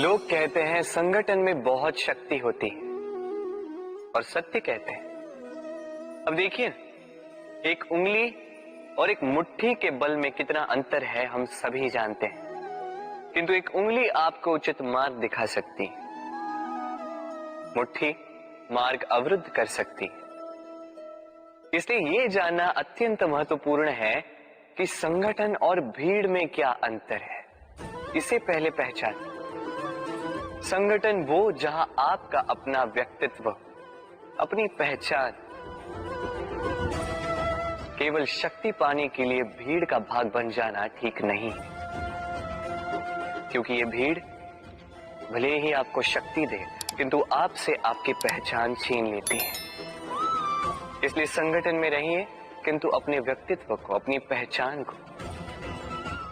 लोग कहते हैं संगठन में बहुत शक्ति होती है और सत्य कहते हैं। अब देखिए, एक उंगली और एक मुट्ठी के बल में कितना अंतर है हम सभी जानते हैं, किंतु एक उंगली आपको उचित मार्ग दिखा सकती है, मुट्ठी मार्ग अवरुद्ध कर सकती है। इसलिए यह जानना अत्यंत महत्वपूर्ण है कि संगठन और भीड़ में क्या अंतर है। इसे पहले पहचान। संगठन वो जहां आपका अपना व्यक्तित्व, अपनी पहचान, केवल शक्ति पाने के लिए भीड़ का भाग बन जाना ठीक नहीं है, क्योंकि ये भीड़ भले ही आपको शक्ति दे किंतु आपसे आपकी पहचान छीन लेती है। इसलिए संगठन में रहिए किंतु अपने व्यक्तित्व को, अपनी पहचान को,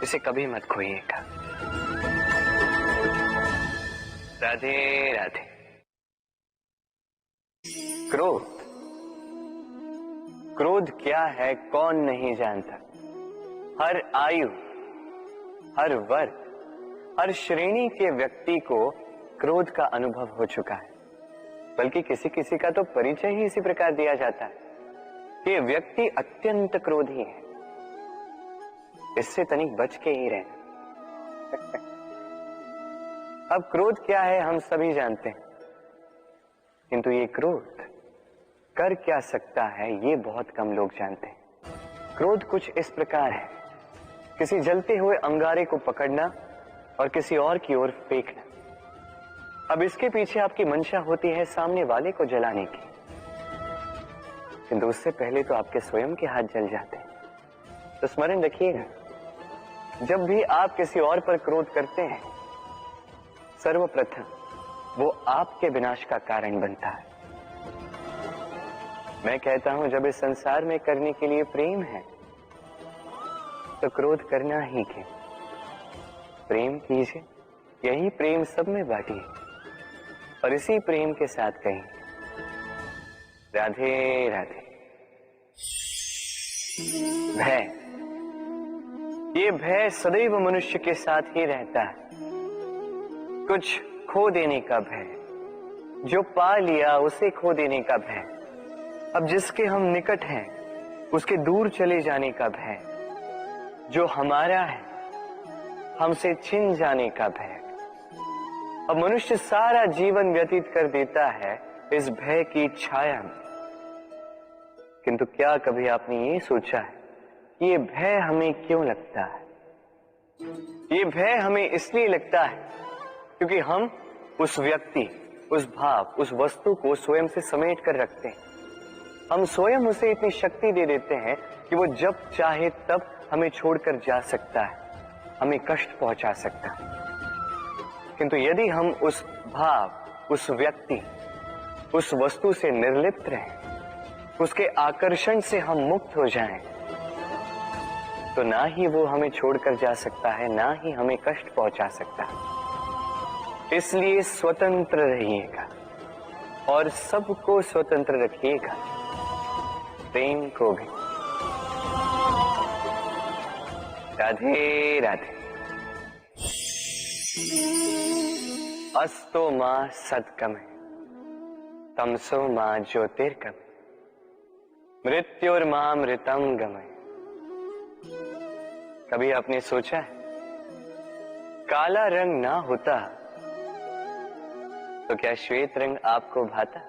इसे कभी मत खोइएगा। राधे राधे। क्रोध, क्रोध क्या है कौन नहीं जानता। हर आयु, हर वर्ग, हर श्रेणी के व्यक्ति को क्रोध का अनुभव हो चुका है। बल्कि किसी किसी का तो परिचय ही इसी प्रकार दिया जाता है कि व्यक्ति अत्यंत क्रोधी है, इससे तनिक बच के ही रहना। अब क्रोध क्या है हम सभी जानते हैं, किंतु ये क्रोध कर क्या सकता है ये बहुत कम लोग जानते हैं। क्रोध कुछ इस प्रकार है, किसी जलते हुए अंगारे को पकड़ना और किसी और की ओर फेंकना। अब इसके पीछे आपकी मंशा होती है सामने वाले को जलाने की, किंतु उससे पहले तो आपके स्वयं के हाथ जल जाते हैं। तो स्मरण रखिएगा, जब भी आप किसी और पर क्रोध करते हैं, सर्वप्रथम वो आपके विनाश का कारण बनता है। मैं कहता हूं, जब इस संसार में करने के लिए प्रेम है तो क्रोध करना ही क्यों। प्रेम कीजिए, यही प्रेम सब में बांटिए और इसी प्रेम के साथ कहें राधे राधे। भय, ये भय सदैव मनुष्य के साथ ही रहता है। कुछ खो देने का भय, जो पा लिया उसे खो देने का भय। अब जिसके हम निकट हैं उसके दूर चले जाने का भय, जो हमारा है हमसे छिन जाने का भय। अब मनुष्य सारा जीवन व्यतीत कर देता है इस भय की छाया में। किंतु क्या कभी आपने ये सोचा है कि ये भय हमें क्यों लगता है? ये भय हमें इसलिए लगता है क्योंकि हम उस व्यक्ति, उस भाव, उस वस्तु को स्वयं से समेट कर रखते हैं। हम स्वयं उसे इतनी शक्ति दे देते हैं कि वो जब चाहे तब हमें छोड़कर जा सकता है, हमें कष्ट पहुंचा सकता है। किंतु यदि हम उस भाव, उस व्यक्ति, उस वस्तु से निर्लिप्त रहें, उसके आकर्षण से हम मुक्त हो जाएं, तो ना ही वो हमें छोड़कर जा सकता है, ना ही हमें कष्ट पहुंचा सकता है। इसलिए स्वतंत्र रहिएगा और सबको स्वतंत्र रखिएगा, प्रेम को भी। राधे राधे। अस्तो मां सद्गमय, तमसो मां ज्योतिर्गमय, मृत्युर्मां मृतम गमय। कभी आपने सोचा है, काला रंग ना होता तो क्या श्वेत रंग आपको भाता?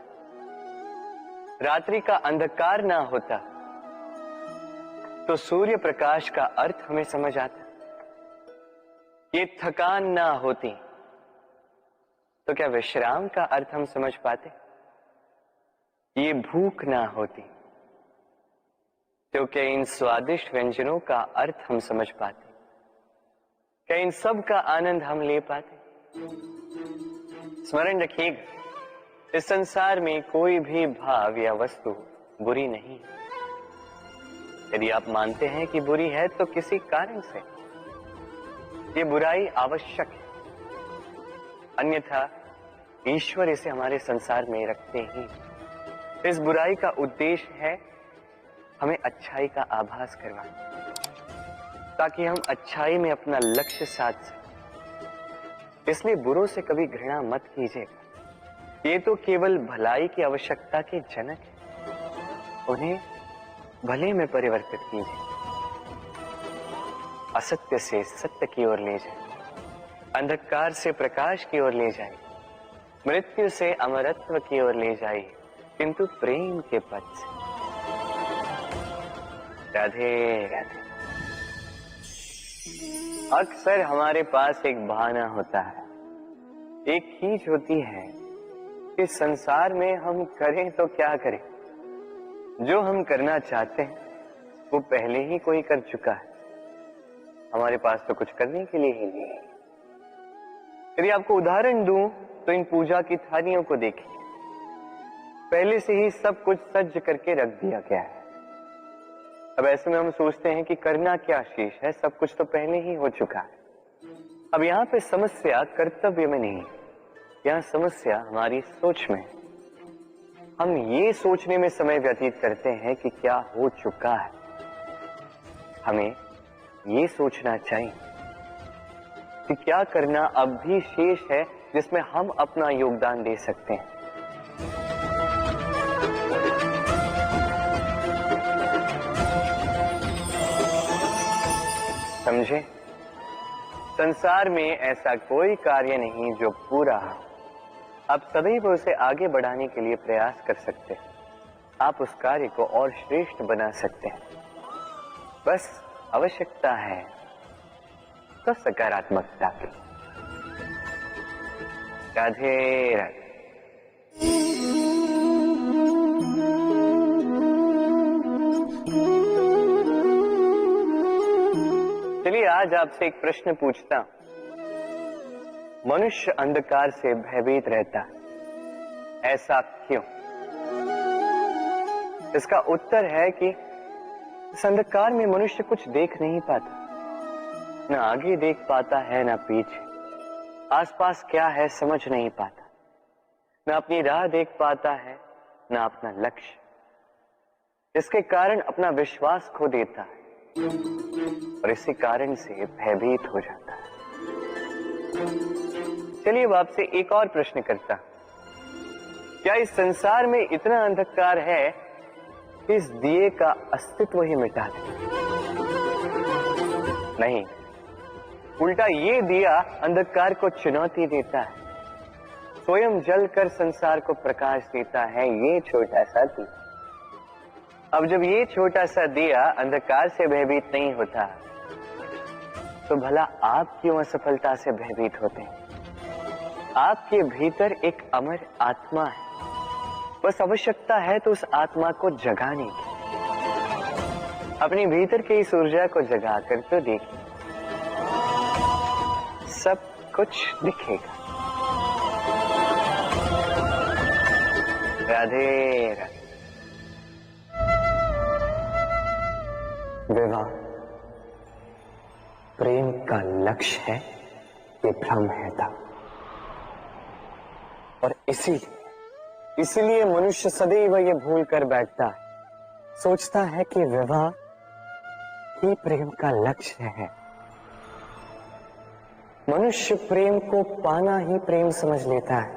रात्रि का अंधकार ना होता तो सूर्य प्रकाश का अर्थ हमें समझ आता? ये थकान ना होती तो क्या विश्राम का अर्थ हम समझ पाते? ये भूख ना होती तो क्या इन स्वादिष्ट व्यंजनों का अर्थ हम समझ पाते? क्या इन सब का आनंद हम ले पाते? स्मरण रखिएगा, इस संसार में कोई भी भाव या वस्तु बुरी नहीं है। यदि आप मानते हैं कि बुरी है तो किसी कारण से ये बुराई आवश्यक है, अन्यथा ईश्वर इसे हमारे संसार में रखते ही। इस बुराई का उद्देश्य है हमें अच्छाई का आभास करवाना, ताकि हम अच्छाई में अपना लक्ष्य साध सकें। इसलिए बुरों से कभी घृणा मत कीजिएगा। ये तो केवल भलाई की आवश्यकता के जनक है, उन्हें भले में परिवर्तित कीजिए। असत्य से सत्य की ओर ले जाए, अंधकार से प्रकाश की ओर ले जाए, मृत्यु से अमरत्व की ओर ले जाइए, किंतु प्रेम के पथ से। राधे राधे। अक्सर हमारे पास एक बहाना होता है, एक खींच होती है कि संसार में हम करें तो क्या करें, जो हम करना चाहते हैं वो पहले ही कोई कर चुका है, हमारे पास तो कुछ करने के लिए ही नहीं है। यदि आपको उदाहरण दूं तो इन पूजा की थालियों को देखिए, पहले से ही सब कुछ सज्ज करके रख दिया गया है। अब ऐसे में हम सोचते हैं कि करना क्या शेष है, सब कुछ तो पहले ही हो चुका है। अब यहाँ पे समस्या कर्तव्य में नहीं, यहाँ समस्या हमारी सोच में। हम ये सोचने में समय व्यतीत करते हैं कि क्या हो चुका है। हमें ये सोचना चाहिए कि क्या करना अब भी शेष है जिसमें हम अपना योगदान दे सकते हैं। समझे? संसार में ऐसा कोई कार्य नहीं जो पूरा हो। आप सदैव उसे आगे बढ़ाने के लिए प्रयास कर सकते हैं। आप उस कार्य को और श्रेष्ठ बना सकते हैं। बस आवश्यकता है तो सकारात्मकता की। राधे राधे। चलिए आज आपसे एक प्रश्न पूछता हूं। मनुष्य अंधकार से भयभीत रहता है, ऐसा क्यों? इसका उत्तर है कि इस अंधकार में मनुष्य कुछ देख नहीं पाता, न आगे देख पाता है न पीछे, आसपास क्या है समझ नहीं पाता, न अपनी राह देख पाता है न अपना लक्ष्य। इसके कारण अपना विश्वास खो देता है और इसी कारण से भयभीत हो जाता है। चलिए अब आपसे एक और प्रश्न करता हूं। क्या इस संसार में इतना अंधकार है कि इस दिए का अस्तित्व ही मिटा दे? नहीं, उल्टा ये दिया अंधकार को चुनौती देता है, स्वयं जलकर संसार को प्रकाश देता है। ये छोटा सा दिया। अब जब ये छोटा सा दिया अंधकार से भयभीत नहीं होता, तो भला आप क्यों असफलता से भयभीत होते हैं? आपके भीतर एक अमर आत्मा है, बस आवश्यकता है तो उस आत्मा को जगाने की। अपने भीतर की इस ऊर्जा को जगाकर तो देखिए, सब कुछ दिखेगा। राधे राधे। विवाह प्रेम का लक्ष्य है, ये भ्रम है था। और इसीलिए मनुष्य सदैव ये भूल कर बैठता है, सोचता है कि विवाह ही प्रेम का लक्ष्य है। मनुष्य प्रेम को पाना ही प्रेम समझ लेता है।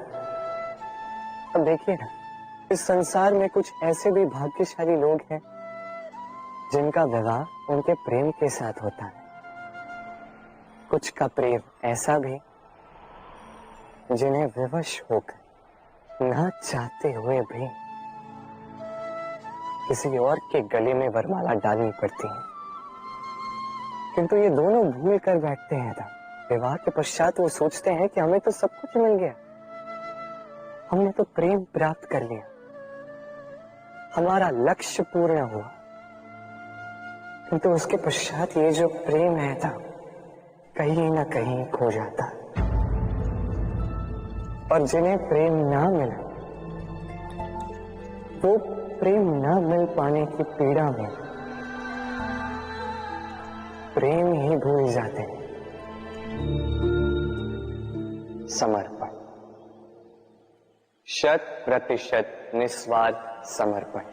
अब देखिए ना, इस संसार में कुछ ऐसे भी भाग्यशाली लोग हैं जिनका विवाह उनके प्रेम के साथ होता है। कुछ का प्रेम ऐसा भी जिन्हें विवश होकर ना चाहते हुए भी किसी और के गले में वरमाला डालनी पड़ती है। किंतु ये दोनों भूल कर बैठते हैं था। विवाह के पश्चात वो सोचते हैं कि हमें तो सब कुछ मिल गया, हमने तो प्रेम प्राप्त कर लिया, हमारा लक्ष्य पूर्ण हुआ। किंतु उसके पश्चात ये जो प्रेम है था कहीं ना कहीं खो जाता। और जिन्हें प्रेम ना मिला, वो प्रेम ना मिल पाने की पीड़ा में प्रेम ही भूल जाते हैं। समर्पण, 100% निस्वार्थ समर्पण,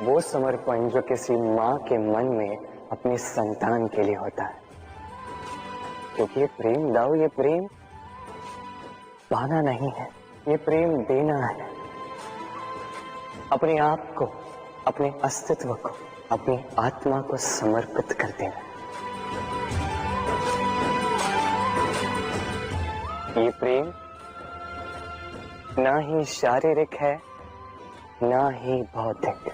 वो समर्पण जो किसी मां के मन में अपनी संतान के लिए होता है। क्योंकि ये प्रेम दाऊ, ये प्रेम पाना नहीं है, ये प्रेम देना है। अपने आप को, अपने अस्तित्व को, अपनी आत्मा को समर्पित कर देना। ये प्रेम ना ही शारीरिक है, ना ही भौतिक।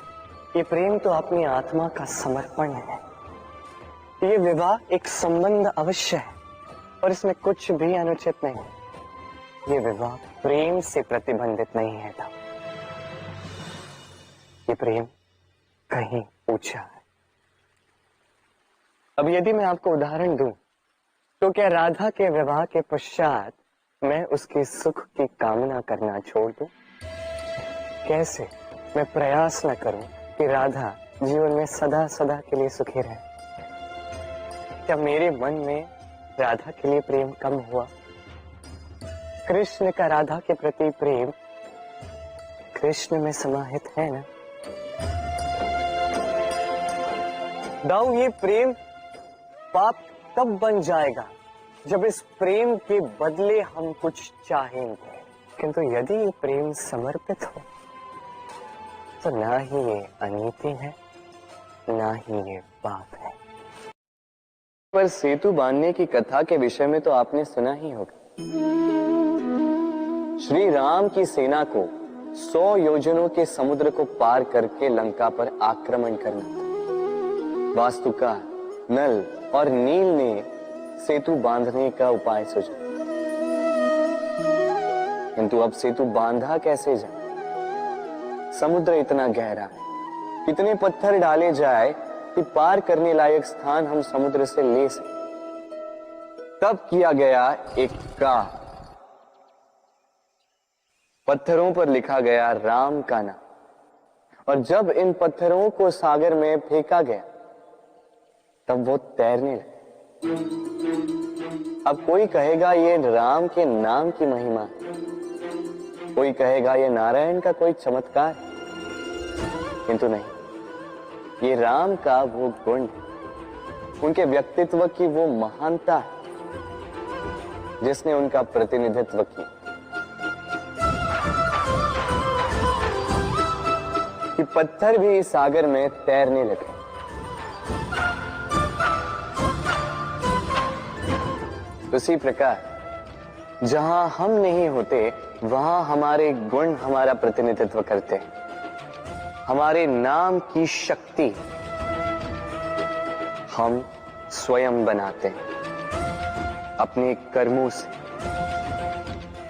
ये प्रेम तो अपनी आत्मा का समर्पण है। ये विवाह एक संबंध अवश्य है और इसमें कुछ भी अनुचित नहीं। ये विवाह प्रेम से प्रतिबंधित नहीं है था। ये प्रेम कहीं ऊंचा है। अब यदि मैं आपको उदाहरण दूं, तो क्या राधा के विवाह के पश्चात मैं उसके सुख की कामना करना छोड़ दूं? कैसे मैं प्रयास न करूं कि राधा जीवन में सदा सदा के लिए सुखी रहे? क्या मेरे मन में राधा के लिए प्रेम कम हुआ? कृष्ण का राधा के प्रति प्रेम कृष्ण में समाहित है ना? दाऊ, ये प्रेम पाप तब बन जाएगा जब इस प्रेम के बदले हम कुछ चाहेंगे। किंतु यदि ये प्रेम समर्पित हो तो ना ही ये अनीति है, ना ही ये पाप है। पर सेतु बांधने की कथा के विषय में तो आपने सुना ही होगा। श्री राम की सेना को 100 योजनों के समुद्र को पार करके लंका पर आक्रमण करना था। वास्तुकार नल और नील ने सेतु बांधने का उपाय सोचा, किंतु अब सेतु बांधा कैसे जाए? समुद्र इतना गहरा है, कितने पत्थर डाले जाए कि पार करने लायक स्थान हम समुद्र से ले सकें। तब किया गया एक काम, पत्थरों पर लिखा गया राम का नाम, और जब इन पत्थरों को सागर में फेंका गया तब वो तैरने लगे। अब कोई कहेगा ये राम के नाम की महिमा है, कोई कहेगा ये नारायण का कोई चमत्कार है, किंतु नहीं, ये राम का वो गुण है, उनके व्यक्तित्व की वो महानता है जिसने उनका प्रतिनिधित्व किया। कि पत्थर भी इस सागर में तैरने लगे। उसी प्रकार जहां हम नहीं होते वहां हमारे गुण हमारा प्रतिनिधित्व करते हैं। हमारे नाम की शक्ति हम स्वयं बनाते हैं अपने कर्मों से,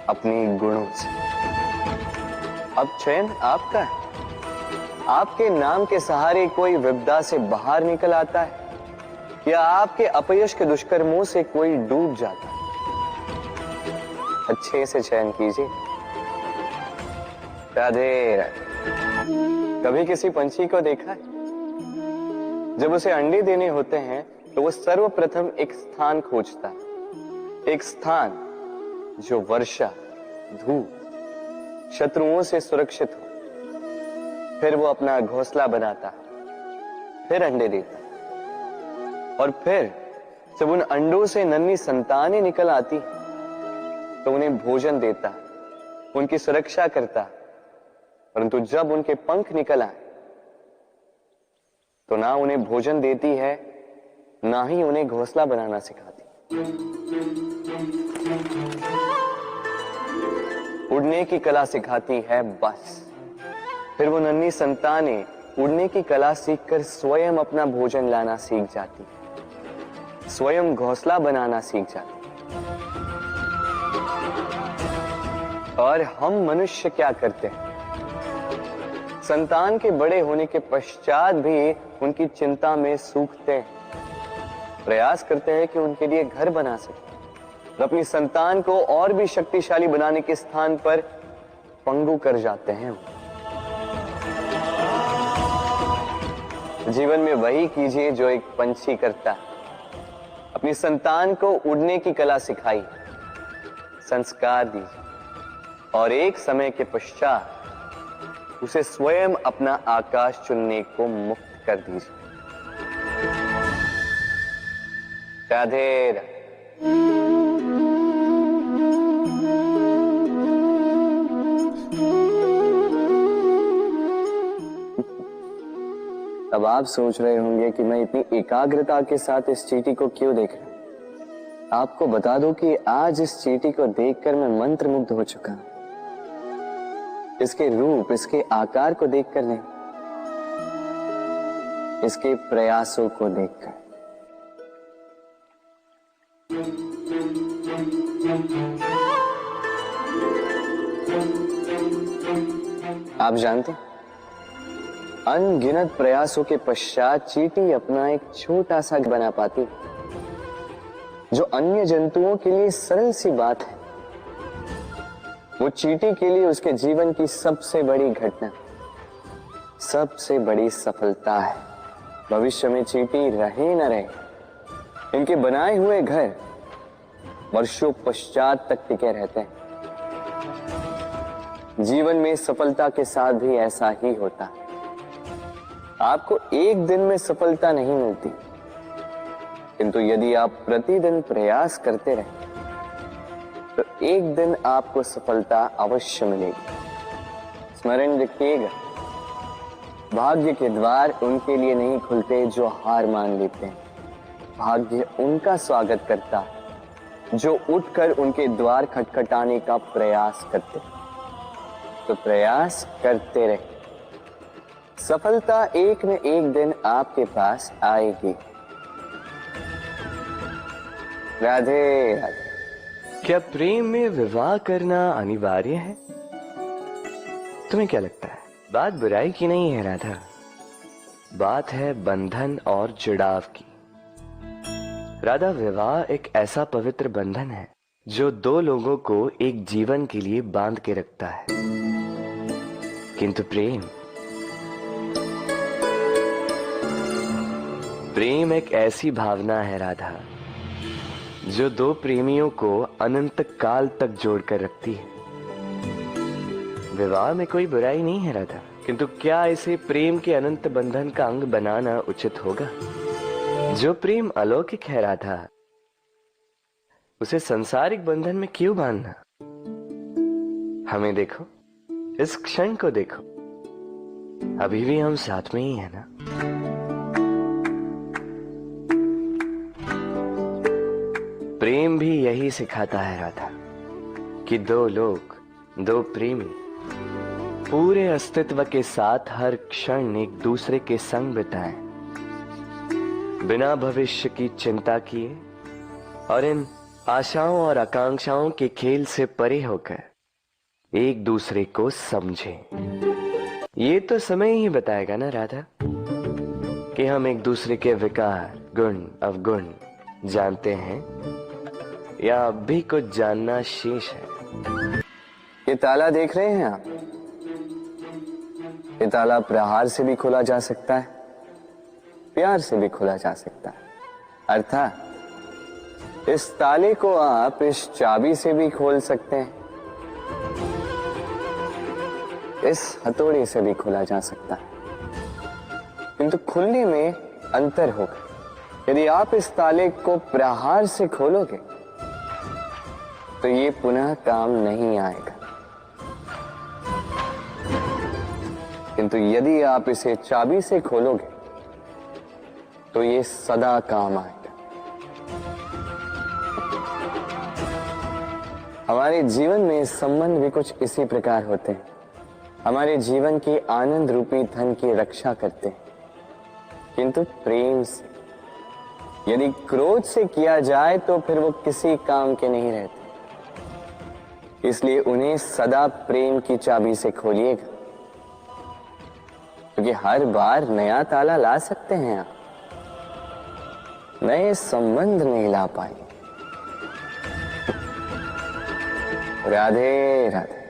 अपने गुणों से। अब चयन आपका है। आपके नाम के सहारे कोई विपदा से बाहर निकल आता है या आपके अपयश के दुष्कर्मों से कोई डूब जाता है। अच्छे से चयन कीजिए। राधे राधे। कभी किसी पंछी को देखा है? जब उसे अंडे देने होते हैं तो वो सर्वप्रथम एक स्थान खोजता है, एक स्थान जो वर्षा, धूप, शत्रुओं से सुरक्षित हो। फिर वो अपना घोंसला बनाता है, फिर अंडे देता है, और फिर जब उन अंडों से नन्ही संतानें निकल आती तो उन्हें भोजन देता है, उनकी सुरक्षा करता है। परंतु जब उनके पंख निकल आए तो ना उन्हें भोजन देती है, ना ही उन्हें घोंसला बनाना सिखाती। उड़ने की कला सिखाती है बस। फिर वो नन्ही संतानें उड़ने की कला सीखकर स्वयं अपना भोजन लाना सीख जाती, स्वयं घोंसला बनाना सीख जाती। और हम मनुष्य क्या करते हैं? संतान के बड़े होने के पश्चात भी उनकी चिंता में सूखते हैं, प्रयास करते हैं कि उनके लिए घर बना सके, और अपनी संतान को और भी शक्तिशाली बनाने के स्थान पर पंगु कर जाते हैं। जीवन में वही कीजिए जो एक पंछी करता है। अपनी संतान को उड़ने की कला सिखाई, संस्कार दीजिए, और एक समय के पश्चात उसे स्वयं अपना आकाश चुनने को मुक्त कर दीजिए। राधे राधे। अब आप सोच रहे होंगे कि मैं इतनी एकाग्रता के साथ इस चींटी को क्यों देख रहा हूं। आपको बता दूं कि आज इस चींटी को देखकर मैं मंत्रमुग्ध हो चुका हूं। इसके रूप, इसके आकार को देखकर नहीं, इसके प्रयासों को देखकर। आप जानते हैं, अनगिनत प्रयासों के पश्चात चींटी अपना एक छोटा सा घर बना पाती है, जो अन्य जंतुओं के लिए सरल सी बात है। वो चींटी के लिए उसके जीवन की सबसे बड़ी घटना, सबसे बड़ी सफलता है। भविष्य में चींटी रहे न रहे, इनके बनाए हुए घर वर्षों पश्चात तक टिके रहते हैं। जीवन में सफलता के साथ भी ऐसा ही होता है। आपको एक दिन में सफलता नहीं मिलती, किंतु यदि आप प्रतिदिन प्रयास करते रहे तो एक दिन आपको सफलता अवश्य मिलेगी। स्मरण रखिएगा, भाग्य के द्वार उनके लिए नहीं खुलते जो हार मान लेते हैं। भाग्य उनका स्वागत करता है जो उठकर उनके द्वार खटखटाने का प्रयास करते। तो प्रयास करते रहे, सफलता एक न एक दिन आपके पास आएगी। राधे राधे। क्या प्रेम में विवाह करना अनिवार्य है? तुम्हें क्या लगता है? बात बुराई की नहीं है राधा, बात है बंधन और जुड़ाव की। राधा, विवाह एक ऐसा पवित्र बंधन है जो दो लोगों को एक जीवन के लिए बांध के रखता है। किंतु प्रेम एक ऐसी भावना है राधा, जो दो प्रेमियों को अनंत काल तक जोड़कर रखती है। विवाह में कोई बुराई नहीं है राधा, किंतु क्या इसे प्रेम के अनंत बंधन का अंग बनाना उचित होगा? जो प्रेम अलौकिक है राधा, उसे सांसारिक बंधन में क्यों बांधना? हमें देखो, इस क्षण को देखो, अभी भी हम साथ में ही है ना। प्रेम भी यही सिखाता है राधा कि दो लोग, दो प्रेमी पूरे अस्तित्व के साथ हर क्षण एक दूसरे के संग बिताएं, बिना भविष्य की चिंता किए और इन आशाओं और आकांक्षाओं के खेल से परे होकर एक दूसरे को समझें। ये तो समय ही बताएगा ना राधा कि हम एक दूसरे के विकार, गुण, अवगुण जानते हैं या अब भी कुछ जानना शेष है। ये ताला देख रहे हैं आप? ये ताला प्रहार से भी खोला जा सकता है, प्यार से भी खोला जा सकता है। अर्थात इस ताले को आप इस चाबी से भी खोल सकते हैं, इस हथौड़े से भी खोला जा सकता है, किंतु खुलने में अंतर होगा। यदि आप इस ताले को प्रहार से खोलोगे तो ये पुनः काम नहीं आएगा, किंतु यदि आप इसे चाबी से खोलोगे तो ये सदा काम आएगा। हमारे जीवन में संबंध भी कुछ इसी प्रकार होते हैं। हमारे जीवन के आनंद रूपी धन की रक्षा करते हैं, किंतु प्रेम से। यदि क्रोध से किया जाए तो फिर वो किसी काम के नहीं रहते। इसलिए उन्हें सदा प्रेम की चाबी से खोलिएगा, क्योंकि हर बार नया ताला ला सकते हैं आप, नए संबंध नहीं ला पाएंगे। राधे राधे।